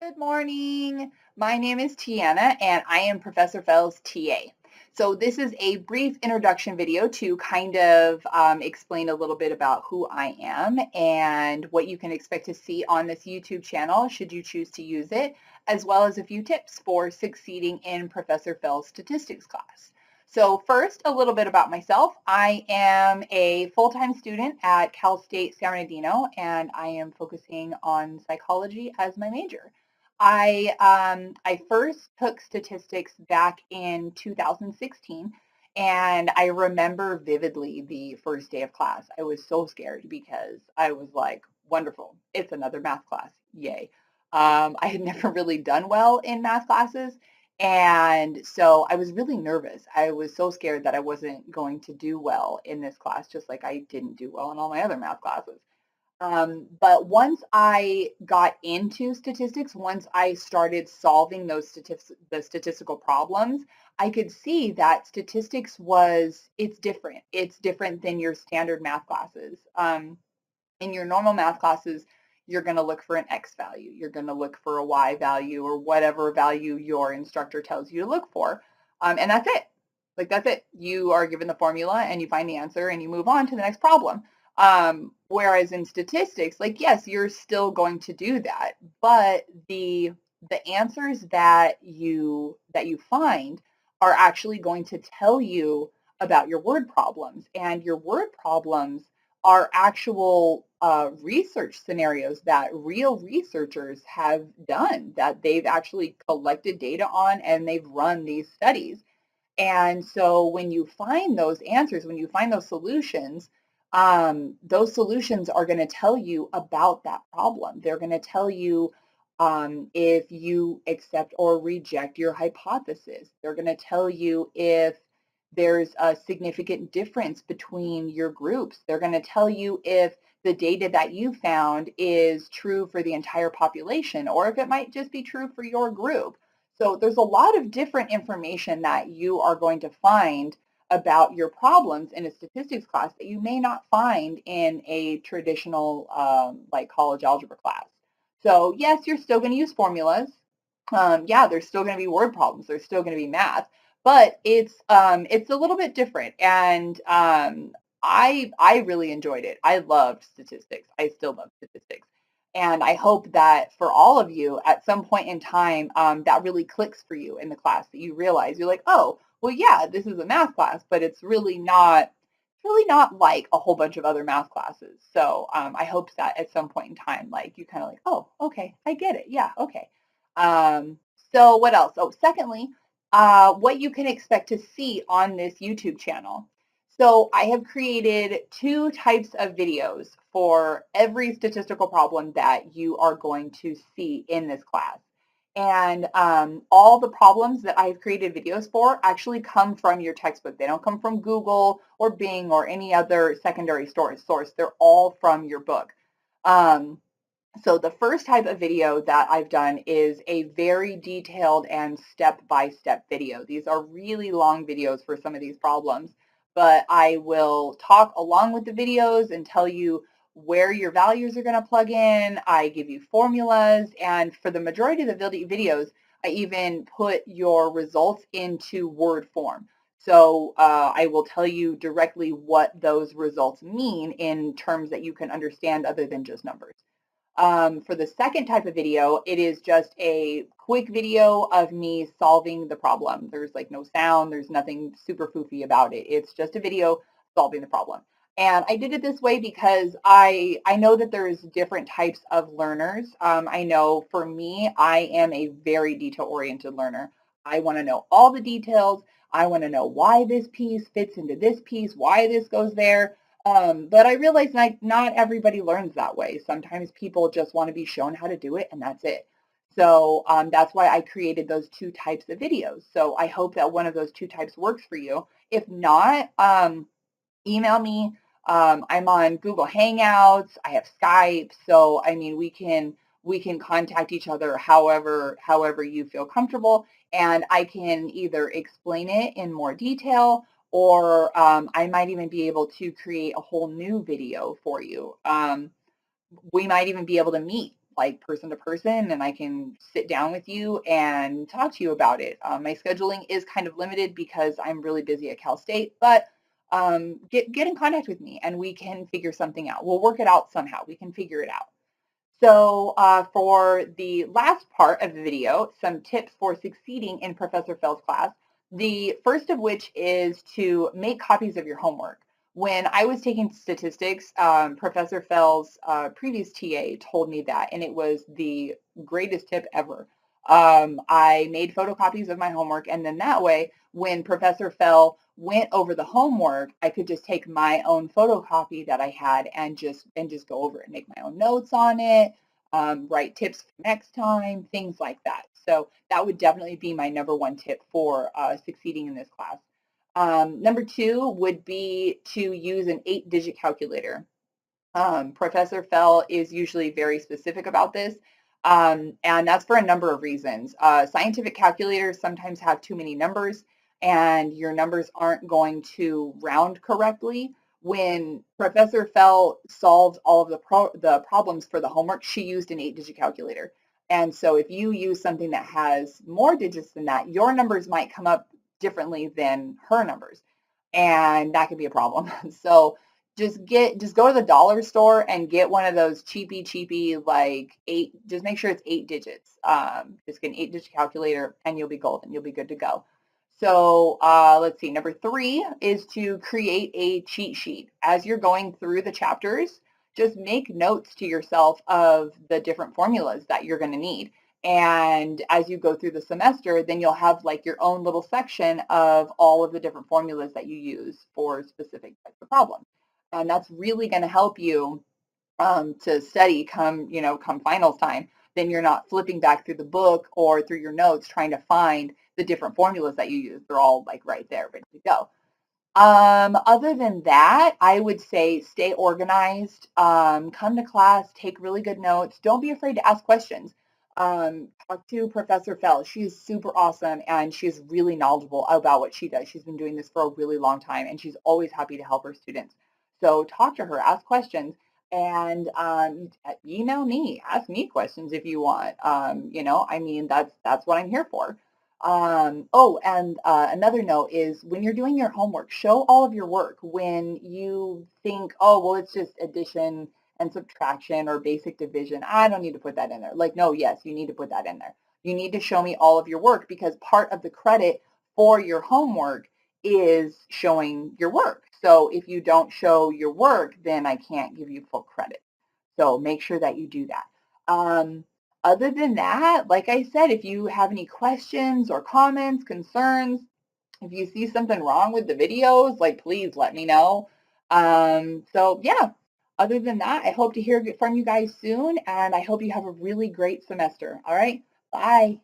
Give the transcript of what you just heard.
Good morning. My name is Tiana and I am Professor Fell's TA. So this is a brief introduction video to kind of explain a little bit about who I am and what you can expect to see on this YouTube channel should you choose to use it, as well as a few tips for succeeding in Professor Fell's statistics class. So first, a little bit about myself. I am a full-time student at Cal State San Bernardino, and I am focusing on psychology as my major. I first took statistics back in 2016, and I remember vividly the first day of class. I was so scared because I was like, wonderful, it's another math class, yay. I had never really done well in math classes, and so I was really nervous. I was so scared that I wasn't going to do well in this class, just like I didn't do well in all my other math classes. But once I got into statistics, once I started solving the statistical problems, I could see that statistics it's different. It's different than your standard math classes. In your normal math classes, you're going to look for an X value. You're going to look for a Y value or whatever value your instructor tells you to look for. And that's it. Like that's it. You are given the formula and you find the answer and you move on to the next problem. Whereas in statistics, like yes, you're still going to do that, but the answers that you find are actually going to tell you about your word problems, and your word problems are actual research scenarios that real researchers have done, that they've actually collected data on and they've run these studies. And so when you find those answers, when you find those solutions are going to tell you about that problem. They're going to tell you if you accept or reject your hypothesis. They're going to tell you if there's a significant difference between your groups. They're going to tell you if the data that you found is true for the entire population, or if it might just be true for your group. So there's a lot of different information that you are going to find about your problems in a statistics class that you may not find in a traditional like college algebra class. So yes, you're still going to use formulas. Yeah, there's still going to be word problems. There's still going to be math, but it's a little bit different. And I really enjoyed it. I loved statistics. I still love statistics. And I hope that for all of you, at some point in time, that really clicks for you in the class, that you realize you're like, oh, well, yeah, this is a math class, but it's really not like a whole bunch of other math classes. So I hope that at some point in time, like you kind of like, oh, okay, I get it. Yeah, okay. Um, so what else? Oh, secondly, what you can expect to see on this YouTube channel. So I have created two types of videos for every statistical problem that you are going to see in this class. And all the problems that I've created videos for actually come from your textbook. They don't come from Google or Bing or any other secondary source. They're all from your book. Um, so the first type of video that I've done is a very detailed and step-by-step video. These are really long videos for some of these problems, but I will talk along with the videos and tell you where your values are going to plug in. I give you formulas, and for the majority of the videos, I even put your results into word form. So I will tell you directly what those results mean in terms that you can understand other than just numbers. For the second type of video, it is just a quick video of me solving the problem. There's like no sound, there's nothing super foofy about it. It's just a video solving the problem. And I did it this way because I know that there's different types of learners. I know for me, I am a very detail-oriented learner. I want to know all the details. I want to know why this piece fits into this piece, why this goes there. But I realize not everybody learns that way. Sometimes people just want to be shown how to do it and that's it. So that's why I created those two types of videos. So I hope that one of those two types works for you. If not, email me. I'm on Google Hangouts. I have Skype. So I mean, we can contact each other however you feel comfortable, and I can either explain it in more detail, or I might even be able to create a whole new video for you. We might even be able to meet like person to person, and I can sit down with you and talk to you about it. My scheduling is kind of limited because I'm really busy at Cal State, but get in contact with me and we can figure something out. We'll work it out somehow. We can figure it out. So for the last part of the video, some tips for succeeding in Professor Fell's class. The first of which is to make copies of your homework. When I was taking statistics, Professor Fell's previous TA told me that, and it was the greatest tip ever. I made photocopies of my homework, and then that way, when Professor Fell went over the homework, I could just take my own photocopy that I had and just go over it, make my own notes on it, write tips for next time, things like that. So that would definitely be my number one tip for succeeding in this class. Number two would be to use an 8-digit calculator. Professor Fell is usually very specific about this, and that's for a number of reasons. Scientific calculators sometimes have too many numbers, and your numbers aren't going to round correctly. When Professor Fell solved all of the problems for the homework, she used an 8-digit calculator. And so if you use something that has more digits than that, your numbers might come up differently than her numbers, and that could be a problem. So just go to the dollar store and get one of those cheapy like just make sure it's 8 digits. Just get an 8-digit calculator and you'll be golden. You'll be good to go. So let's see. Number 3 is to create a cheat sheet. As you're going through the chapters, just make notes to yourself of the different formulas that you're going to need. And as you go through the semester, then you'll have like your own little section of all of the different formulas that you use for specific types of problems. And that's really going to help you to study come finals time. Then you're not flipping back through the book or through your notes trying to find the different formulas that you use. They're all like right there, ready to go. Other than that, I would say stay organized, come to class, take really good notes. Don't be afraid to ask questions. Talk to Professor Fell. She's super awesome and she's really knowledgeable about what she does. She's been doing this for a really long time and she's always happy to help her students. So talk to her, ask questions, and email me, ask me questions if you want. I mean, that's what I'm here for. And another note is when you're doing your homework, show all of your work. When you think, oh, well, it's just addition and subtraction or basic division, I don't need to put that in there. Like, no, yes, you need to put that in there. You need to show me all of your work because part of the credit for your homework is showing your work. So if you don't show your work, then I can't give you full credit. So make sure that you do that. Other than that, like I said, if you have any questions or comments, concerns, if you see something wrong with the videos, like please let me know. So yeah, other than that, I hope to hear from you guys soon and I hope you have a really great semester. All right, bye.